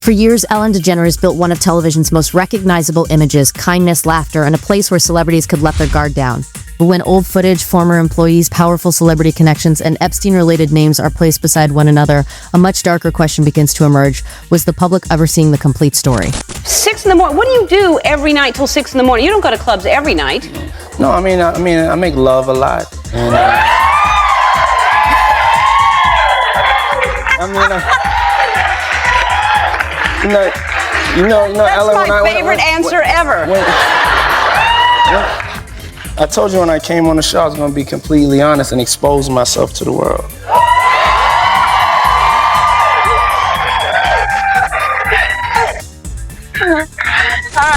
For years, Ellen DeGeneres built one of television's most recognizable images: kindness, laughter, and a place where celebrities could let their guard down. But when old footage, former employees, powerful celebrity connections, and Epstein-related names are placed beside one another, a much darker question begins to emerge. Was the public ever seeing the complete story? 6 in the morning? What do you do every night till 6 in the morning? You don't go to clubs every night. No, I make love a lot. And, That's Ellen, my favorite answer ever. I told you when I came on the show I was going to be completely honest and expose myself to the world.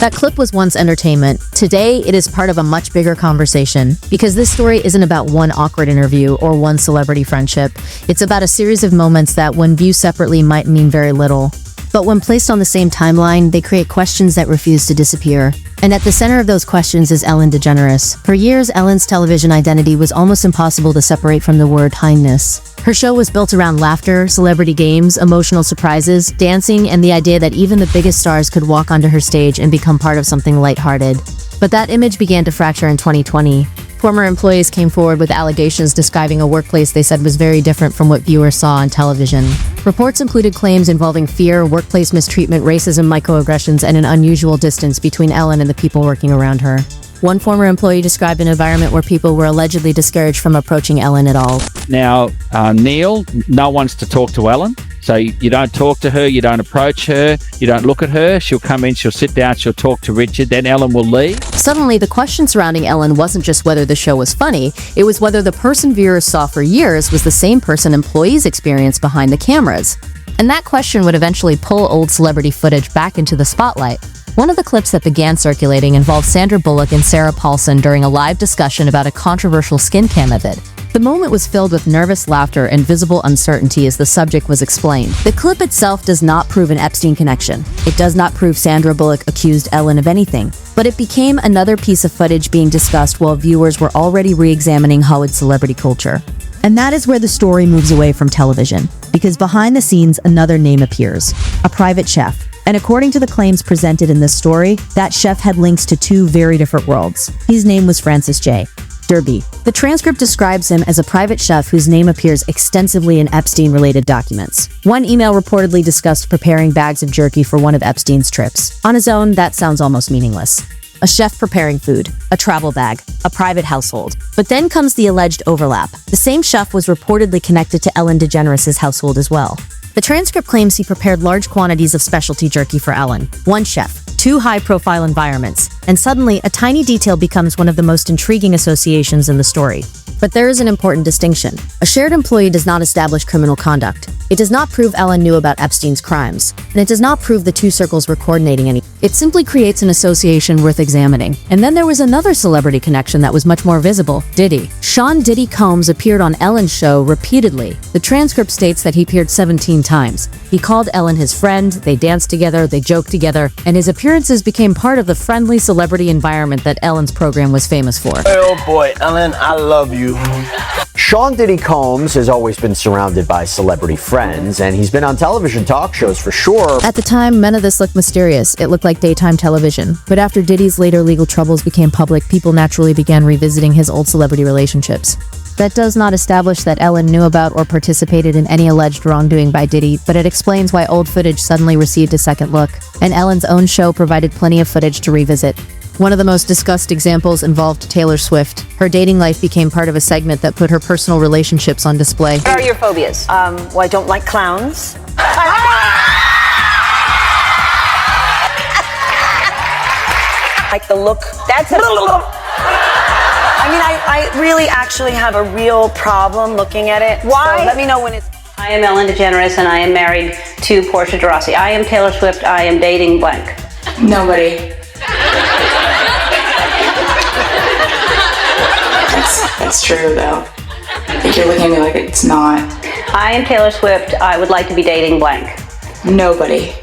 That clip was once entertainment. Today, it is part of a much bigger conversation, because this story isn't about one awkward interview or one celebrity friendship. It's about a series of moments that, when viewed separately, might mean very little. But when placed on the same timeline, they create questions that refuse to disappear. And at the center of those questions is Ellen DeGeneres. For years, Ellen's television identity was almost impossible to separate from the word kindness. Her show was built around laughter, celebrity games, emotional surprises, dancing, and the idea that even the biggest stars could walk onto her stage and become part of something lighthearted. But that image began to fracture in 2020. Former employees came forward with allegations describing a workplace they said was very different from what viewers saw on television. Reports included claims involving fear, workplace mistreatment, racism, microaggressions, and an unusual distance between Ellen and the people working around her. One former employee described an environment where people were allegedly discouraged from approaching Ellen at all. Now, Neil, no one's to talk to Ellen. So you don't talk to her, you don't approach her, you don't look at her. She'll come in, she'll sit down, she'll talk to Richard, then Ellen will leave. Suddenly, the question surrounding Ellen wasn't just whether the show was funny, it was whether the person viewers saw for years was the same person employees experienced behind the cameras. And that question would eventually pull old celebrity footage back into the spotlight. One of the clips that began circulating involved Sandra Bullock and Sarah Paulson during a live discussion about a controversial skincare method. The moment was filled with nervous laughter and visible uncertainty as the subject was explained. The clip itself does not prove an Epstein connection. It does not prove Sandra Bullock accused Ellen of anything. But it became another piece of footage being discussed while viewers were already re-examining Hollywood celebrity culture. And that is where the story moves away from television, because behind the scenes, another name appears: a private chef. And according to the claims presented in this story, that chef had links to two very different worlds. His name was Francis J. Derby. The transcript describes him as a private chef whose name appears extensively in Epstein-related documents. One email reportedly discussed preparing bags of jerky for one of Epstein's trips. On his own, that sounds almost meaningless. A chef preparing food, a travel bag, a private household. But then comes the alleged overlap. The same chef was reportedly connected to Ellen DeGeneres' household as well. The transcript claims he prepared large quantities of specialty jerky for Ellen. One chef, two high-profile environments, and suddenly a tiny detail becomes one of the most intriguing associations in the story. But there is an important distinction. A shared employee does not establish criminal conduct. It does not prove Ellen knew about Epstein's crimes, and it does not prove the two circles were coordinating any. It simply creates an association worth examining. And then there was another celebrity connection that was much more visible: Diddy. Sean "Diddy" Combs appeared on Ellen's show repeatedly. The transcript states that he appeared 17 times. He called Ellen his friend, they danced together, they joked together, and his appearances became part of the friendly celebrity environment that Ellen's program was famous for. Oh boy, Ellen, I love you. Sean Diddy Combs has always been surrounded by celebrity friends, and he's been on television talk shows for sure. At the time, none of this looked mysterious. It looked like daytime television. But after Diddy's later legal troubles became public, people naturally began revisiting his old celebrity relationships. That does not establish that Ellen knew about or participated in any alleged wrongdoing by Diddy, but it explains why old footage suddenly received a second look. And Ellen's own show provided plenty of footage to revisit. One of the most discussed examples involved Taylor Swift. Her dating life became part of a segment that put her personal relationships on display. What are your phobias? Well, I don't like clowns. Like the look. That's a I mean, I really actually have a real problem looking at it. Why? So let me know when it's... I am Ellen DeGeneres, and I am married to Portia de Rossi. I am Taylor Swift. I am dating blank. Nobody. That's true, though. I think you're looking at me like it's not. I am Taylor Swift. I would like to be dating blank. Nobody.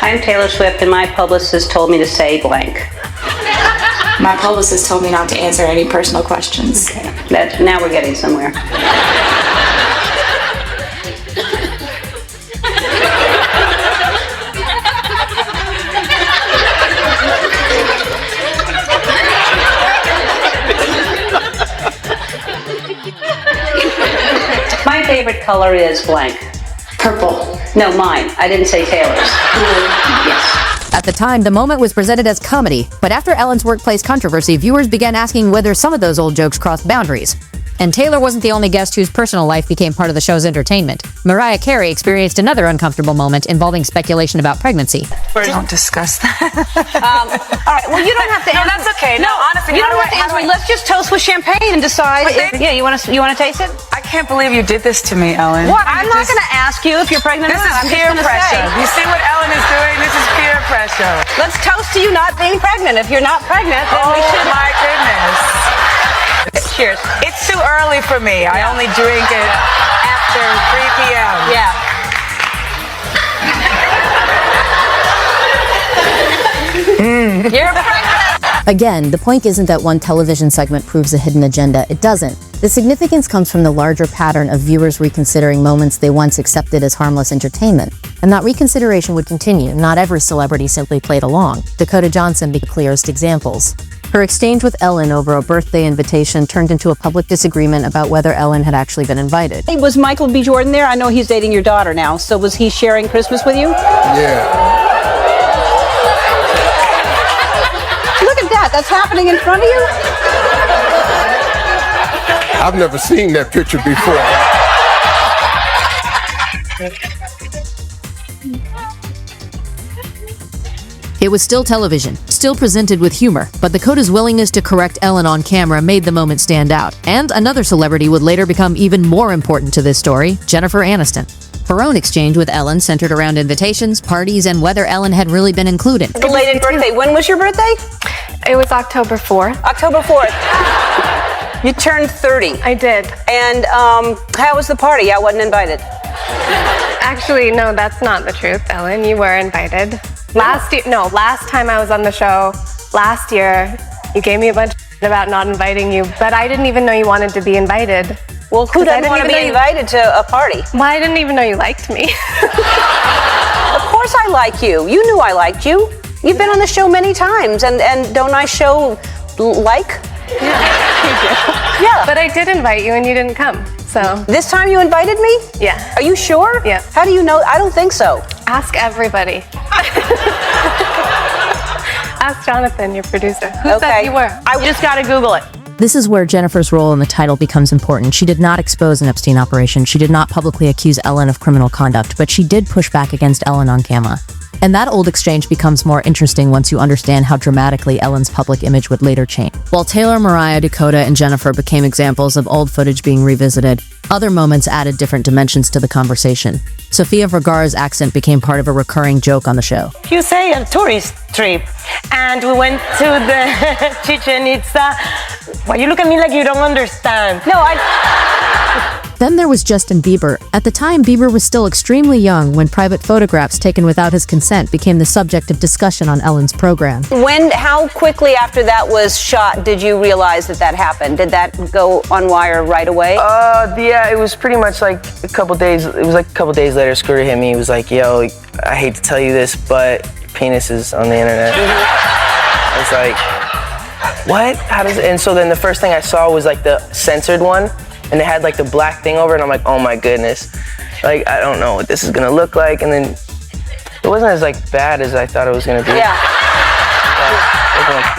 I am Taylor Swift, and my publicist told me to say blank. My publicist told me not to answer any personal questions. Okay. Now we're getting somewhere. color is blank? Purple. No, mine. I didn't say Taylor's. Yes. At the time, the moment was presented as comedy, but after Ellen's workplace controversy, viewers began asking whether some of those old jokes crossed boundaries. And Taylor wasn't the only guest whose personal life became part of the show's entertainment. Mariah Carey experienced another uncomfortable moment involving speculation about pregnancy. Don't discuss that. All right, well, you don't have to No, answer. that's okay. No, honestly, you don't have to answer. Let's just toast with champagne and decide. Yeah, you want to taste it? I can't believe you did this to me, Ellen. What? I'm not going to ask you if you're pregnant or This not. is I'm just peer gonna pressure. say. You see what Ellen is doing? This is peer pressure. Let's toast to you not being pregnant. If you're not pregnant, then we should. My goodness. Cheers. It's too early for me. I only drink it after 3 p.m. Yeah. You're pregnant. Again, the point isn't that one television segment proves a hidden agenda. It doesn't. The significance comes from the larger pattern of viewers reconsidering moments they once accepted as harmless entertainment. And that reconsideration would continue. Not every celebrity simply played along. Dakota Johnson being the clearest examples. Her exchange with Ellen over a birthday invitation turned into a public disagreement about whether Ellen had actually been invited. Hey, was Michael B. Jordan there? I know he's dating your daughter now. So was he sharing Christmas with you? Yeah. Look at that. That's happening in front of you? I've never seen that picture before. It was still television, still presented with humor, but Dakota's willingness to correct Ellen on camera made the moment stand out. And another celebrity would later become even more important to this story, Jennifer Aniston. Her own exchange with Ellen centered around invitations, parties, and whether Ellen had really been included. Belated birthday. When was your birthday? It was October 4th. October 4th. You turned 30. I did. And how was the party? I wasn't invited. Actually, no, that's not the truth, Ellen. You were invited. Last time I was on the show, last year, you gave me a bunch of about not inviting you, but I didn't even know you wanted to be invited. Well, who doesn't want to be invited to a party? Well, I didn't even know you liked me. Of course I like you. You knew I liked you. You've been on the show many times, and don't I show like? Yeah, you do. Yeah. But I did invite you and you didn't come, so. This time you invited me? Yeah. Are you sure? Yeah. How do you know? I don't think so. Ask everybody. Ask Jonathan, your producer. Who said you were? I just got to Google it. This is where Jennifer's role in the title becomes important. She did not expose an Epstein operation. She did not publicly accuse Ellen of criminal conduct, but she did push back against Ellen on camera. And that old exchange becomes more interesting once you understand how dramatically Ellen's public image would later change. While Taylor, Mariah, Dakota, and Jennifer became examples of old footage being revisited, other moments added different dimensions to the conversation. Sofia Vergara's accent became part of a recurring joke on the show. You say a tourist trip, and we went to the Chichen Itza. Why you look at me like you don't understand? No, Then there was Justin Bieber. At the time, Bieber was still extremely young when private photographs taken without his consent became the subject of discussion on Ellen's program. How quickly after that was shot did you realize that happened? Did that go on wire right away? Yeah, it was pretty much like a couple days. It was like a couple days later, Scooter hit me. He was like, yo, I hate to tell you this, but your penis is on the internet. I was like, what? How does it? And so then the first thing I saw was like the censored one. And it had like the black thing over it, and I'm like, oh my goodness. Like, I don't know what this is gonna look like. And then it wasn't as like bad as I thought it was gonna be.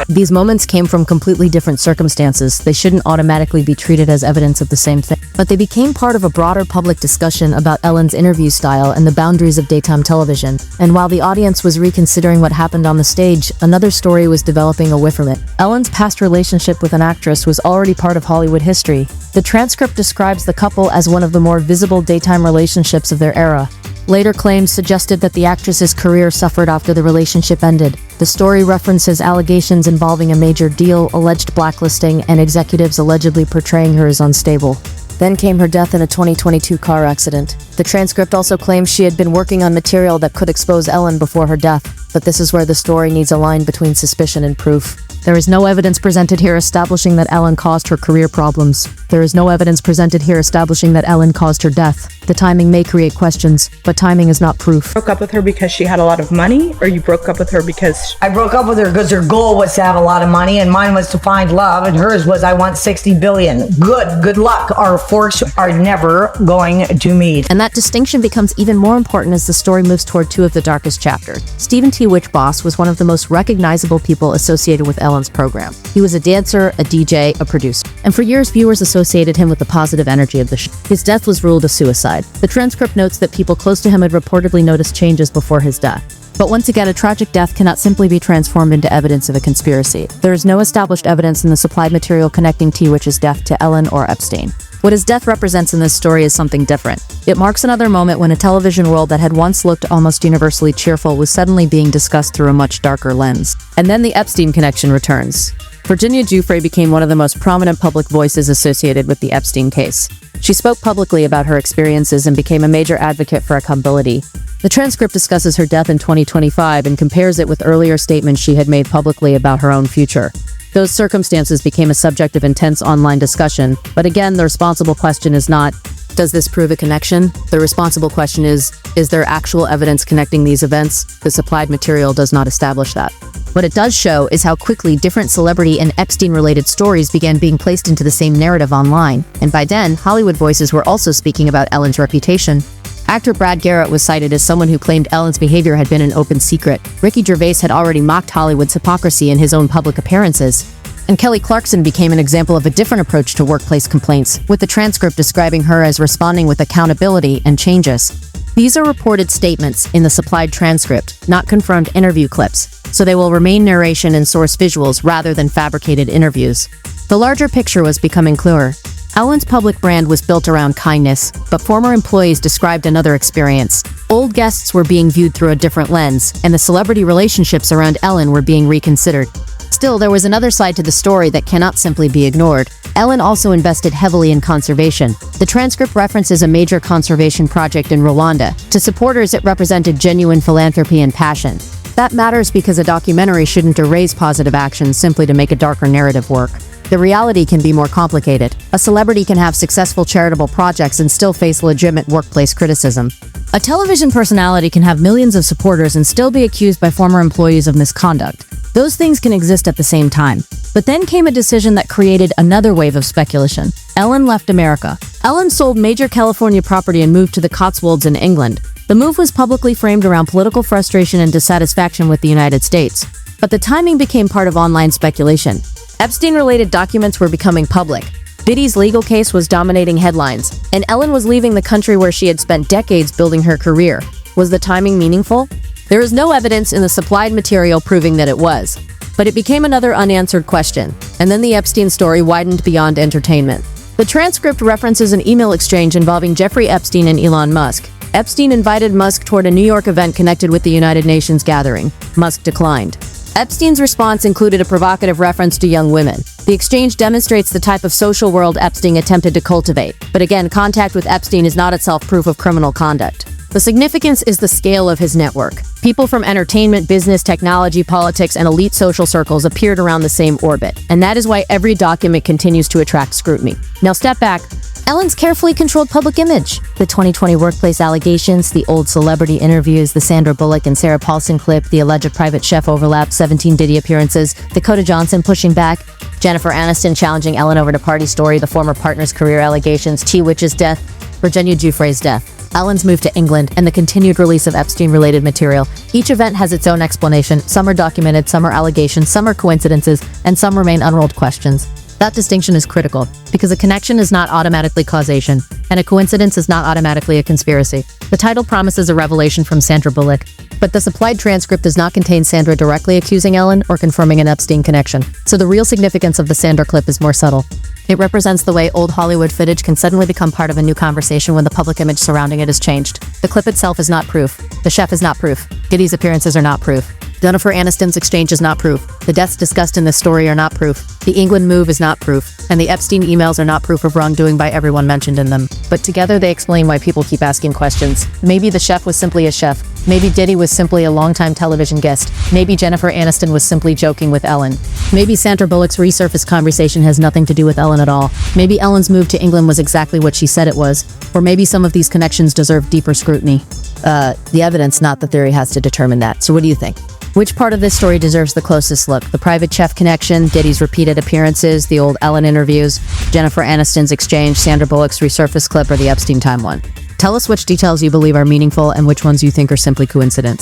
These moments came from completely different circumstances. They shouldn't automatically be treated as evidence of the same thing. But they became part of a broader public discussion about Ellen's interview style and the boundaries of daytime television. And while the audience was reconsidering what happened on the stage, another story was developing away from it. Ellen's past relationship with an actress was already part of Hollywood history. The transcript describes the couple as one of the more visible daytime relationships of their era. Later claims suggested that the actress's career suffered after the relationship ended. The story references allegations involving a major deal, alleged blacklisting, and executives allegedly portraying her as unstable. Then came her death in a 2022 car accident. The transcript also claims she had been working on material that could expose Ellen before her death. But this is where the story needs a line between suspicion and proof. There is no evidence presented here establishing that Ellen caused her career problems. There is no evidence presented here establishing that Ellen caused her death. The timing may create questions, but timing is not proof. Broke up with her because she had a lot of money, or you broke up with her because... I broke up with her because her goal was to have a lot of money, and mine was to find love, and hers was I want 60 billion. Good luck. Our forks are never going to meet. And that distinction becomes even more important as the story moves toward two of the darkest chapters. Stephen T. Witchboss was one of the most recognizable people associated with Ellen's program. He was a dancer, a DJ, a producer. And for years, viewers associated him with the positive energy of the show. His death was ruled a suicide. The transcript notes that people close to him had reportedly noticed changes before his death. But once again, a tragic death cannot simply be transformed into evidence of a conspiracy. There is no established evidence in the supplied material connecting T. Witch's death to Ellen or Epstein. What his death represents in this story is something different. It marks another moment when a television world that had once looked almost universally cheerful was suddenly being discussed through a much darker lens. And then the Epstein connection returns. Virginia Giuffre became one of the most prominent public voices associated with the Epstein case. She spoke publicly about her experiences and became a major advocate for accountability. The transcript discusses her death in 2025 and compares it with earlier statements she had made publicly about her own future. Those circumstances became a subject of intense online discussion, but again, the responsible question is not, does this prove a connection? The responsible question is there actual evidence connecting these events? The supplied material does not establish that. What it does show is how quickly different celebrity and Epstein-related stories began being placed into the same narrative online, and by then, Hollywood voices were also speaking about Ellen's reputation. Actor Brad Garrett was cited as someone who claimed Ellen's behavior had been an open secret. Ricky Gervais had already mocked Hollywood's hypocrisy in his own public appearances. And Kelly Clarkson became an example of a different approach to workplace complaints, with the transcript describing her as responding with accountability and changes. These are reported statements in the supplied transcript, not confirmed interview clips, so they will remain narration and source visuals rather than fabricated interviews. The larger picture was becoming clearer. Ellen's public brand was built around kindness, but former employees described another experience. Old guests were being viewed through a different lens, and the celebrity relationships around Ellen were being reconsidered. Still, there was another side to the story that cannot simply be ignored. Ellen also invested heavily in conservation. The transcript references a major conservation project in Rwanda. To supporters, it represented genuine philanthropy and passion. That matters because a documentary shouldn't erase positive actions simply to make a darker narrative work. The reality can be more complicated. A celebrity can have successful charitable projects and still face legitimate workplace criticism. A television personality can have millions of supporters and still be accused by former employees of misconduct. Those things can exist at the same time. But then came a decision that created another wave of speculation. Ellen left America. Ellen sold major California property and moved to the Cotswolds in England. The move was publicly framed around political frustration and dissatisfaction with the United States. But the timing became part of online speculation. Epstein-related documents were becoming public. Biddy's legal case was dominating headlines, and Ellen was leaving the country where she had spent decades building her career. Was the timing meaningful? There is no evidence in the supplied material proving that it was, but it became another unanswered question, and then the Epstein story widened beyond entertainment. The transcript references an email exchange involving Jeffrey Epstein and Elon Musk. Epstein invited Musk toward a New York event connected with the United Nations gathering. Musk declined. Epstein's response included a provocative reference to young women. The exchange demonstrates the type of social world Epstein attempted to cultivate. But again, contact with Epstein is not itself proof of criminal conduct. The significance is the scale of his network. People from entertainment, business, technology, politics, and elite social circles appeared around the same orbit. And that is why every document continues to attract scrutiny. Now step back. Ellen's carefully controlled public image. The 2020 workplace allegations, the old celebrity interviews, the Sandra Bullock and Sarah Paulson clip, the alleged private chef overlap, 17 Diddy appearances, Dakota Johnson pushing back, Jennifer Aniston challenging Ellen over to party story, the former partner's career allegations, T. Witch's death, Virginia Giuffre's death, Ellen's move to England, and the continued release of Epstein-related material. Each event has its own explanation. Some are documented, some are allegations, some are coincidences, and some remain unrolled questions. That distinction is critical, because a connection is not automatically causation, and a coincidence is not automatically a conspiracy. The title promises a revelation from Sandra Bullock, but the supplied transcript does not contain Sandra directly accusing Ellen or confirming an Epstein connection. So the real significance of the Sandra clip is more subtle. It represents the way old Hollywood footage can suddenly become part of a new conversation when the public image surrounding it is changed. The clip itself is not proof. The chef is not proof. Diddy's appearances are not proof. Jennifer Aniston's exchange is not proof. The deaths discussed in this story are not proof. The England move is not proof. And the Epstein emails are not proof of wrongdoing by everyone mentioned in them. But together they explain why people keep asking questions. Maybe the chef was simply a chef. Maybe Diddy was simply a longtime television guest. Maybe Jennifer Aniston was simply joking with Ellen. Maybe Sandra Bullock's resurfaced conversation has nothing to do with Ellen at all. Maybe Ellen's move to England was exactly what she said it was. Or maybe some of these connections deserve deeper scrutiny. The evidence, not the theory, has to determine that. So what do you think? Which part of this story deserves the closest look? The private chef connection, Diddy's repeated appearances, the old Ellen interviews, Jennifer Aniston's exchange, Sandra Bullock's resurfaced clip, or the Epstein time one? Tell us which details you believe are meaningful and which ones you think are simply coincidence.